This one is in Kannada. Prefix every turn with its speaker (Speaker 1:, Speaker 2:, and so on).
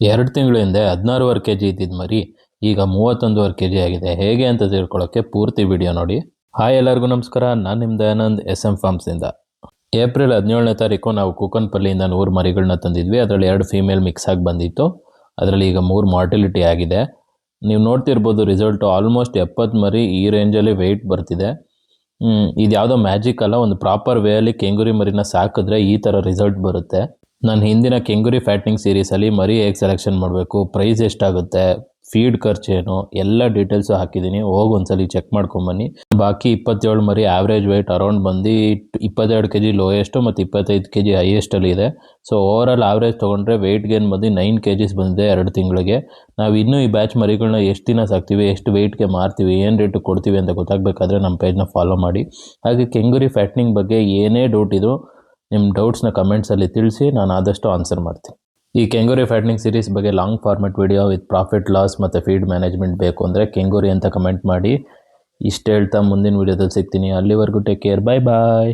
Speaker 1: 2 ತಿಂಗಳ ಹಿಂದೆ 16.5 kg ಇದ್ದಿದ್ದು ಮರಿ ಈಗ 31.5 kg ಆಗಿದೆ. ಹೇಗೆ ಅಂತ ತಿಳ್ಕೊಳ್ಳೋಕ್ಕೆ ಪೂರ್ತಿ ವಿಡಿಯೋ ನೋಡಿ. ಹಾಯ್ ಎಲ್ಲರಿಗೂ ನಮಸ್ಕಾರ, ನಾನು ನಿಮ್ಮ ದಯಾನಂದ್ SM ಫಾರ್ಮ್ಸಿಂದ. ಏಪ್ರಿಲ್ 17ನೇ ತಾರೀಕು ನಾವು ಕೂಕನಪಲ್ಲಿಯಿಂದ 100 ಮರಿಗಳನ್ನ ತಂದಿದ್ವಿ. ಅದರಲ್ಲಿ 2 ಫೀಮೇಲ್ ಮಿಕ್ಸ್ ಆಗಿ ಬಂದಿತ್ತು. ಅದರಲ್ಲಿ ಈಗ 3 ಮಾರ್ಟಿಲಿಟಿ ಆಗಿದೆ. ನೀವು ನೋಡ್ತಿರ್ಬೋದು ರಿಸಲ್ಟು ಆಲ್ಮೋಸ್ಟ್ 70 ಮರಿ ಈ ರೇಂಜಲ್ಲಿ ವೆಯ್ಟ್ ಬರ್ತಿದೆ. ಇದು ಯಾವುದೋ ಮ್ಯಾಜಿಕ್ ಅಲ್ಲ, ಒಂದು ಪ್ರಾಪರ್ ವೇಯಲ್ಲಿ ಕೆಂಗುರಿ ಮರಿನ ಸಾಕಿದ್ರೆ ಈ ಥರ ರಿಸಲ್ಟ್ ಬರುತ್ತೆ. ನಾನು ಹಿಂದಿನ ಕೆಂಗುರಿ ಫ್ಯಾಟ್ನಿಂಗ್ ಸೀರೀಸಲ್ಲಿ ಮರಿ ಹೇಗೆ ಸೆಲೆಕ್ಷನ್ ಮಾಡಬೇಕು, ಪ್ರೈಸ್ ಎಷ್ಟಾಗುತ್ತೆ, ಫೀಡ್ ಖರ್ಚೇನು ಎಲ್ಲ ಡೀಟೇಲ್ಸು ಹಾಕಿದ್ದೀನಿ. ಹೋಗಿ ಒಂದ್ಸಲಿ ಚೆಕ್ ಮಾಡ್ಕೊಂಬನ್ನಿ. ಬಾಕಿ 27 ಮರಿ ಆವ್ರೇಜ್ ವೆಯ್ಟ್ ಅರೌಂಡ್ ಬಂದು 22 kg ಲೋಯೆಸ್ಟು ಮತ್ತು 25 kg ಹೈಯೆಸ್ಟಲ್ಲಿ ಇದೆ. ಸೊ ಓವರಾಲ್ ಆವ್ರೇಜ್ ತೊಗೊಂಡ್ರೆ ವೆಯ್ಟ್ ಗೇನ್ ಬಂದು 9 kgs ಬಂದಿದೆ 2 ತಿಂಗಳಿಗೆ. ನಾವು ಇನ್ನೂ ಈ ಬ್ಯಾಚ್ ಮರಿಗಳನ್ನ ಎಷ್ಟು ದಿನ ಸಾಕ್ತೀವಿ, ಎಷ್ಟು ವೆಯ್ಟ್ಗೆ ಮಾರ್ತೀವಿ, ಏನು ರೇಟು ಕೊಡ್ತೀವಿ ಅಂತ ಗೊತ್ತಾಗಬೇಕಾದ್ರೆ ನಮ್ಮ ಪೇಜ್ನ ಫಾಲೋ ಮಾಡಿ. ಹಾಗೆ ಕೆಂಗುರಿ ಫ್ಯಾಟ್ನಿಂಗ್ ಬಗ್ಗೆ ಏನೇ ಡೌಟ್ ಇದ್ರು ನಿಮ್ಮ ಡೌಟ್ಸ್ನ ಕಮೆಂಟ್ಸಲ್ಲಿ ತಿಳಿಸಿ, ನಾನು ಆದಷ್ಟು ಆನ್ಸರ್ ಮಾಡ್ತೀನಿ. ಈ ಕೆಂಗುರಿ ಫ್ಯಾಟ್ನಿಂಗ್ ಸೀರೀಸ್ ಬಗ್ಗೆ long format video with profit loss ಮತ್ತು ಫೀಡ್ ಮ್ಯಾನೇಜ್ಮೆಂಟ್ ಬೇಕು ಅಂದರೆ ಕೆಂಗುರಿ ಅಂತ ಕಮೆಂಟ್ ಮಾಡಿ. ಇಷ್ಟು ಹೇಳ್ತಾ ಮುಂದಿನ ವಿಡಿಯೋದಲ್ಲಿ ಸಿಗ್ತೀನಿ. ಅಲ್ಲಿವರೆಗೂ ಟೇಕ್ ಕೇರ್, ಬಾಯ್ ಬಾಯ್.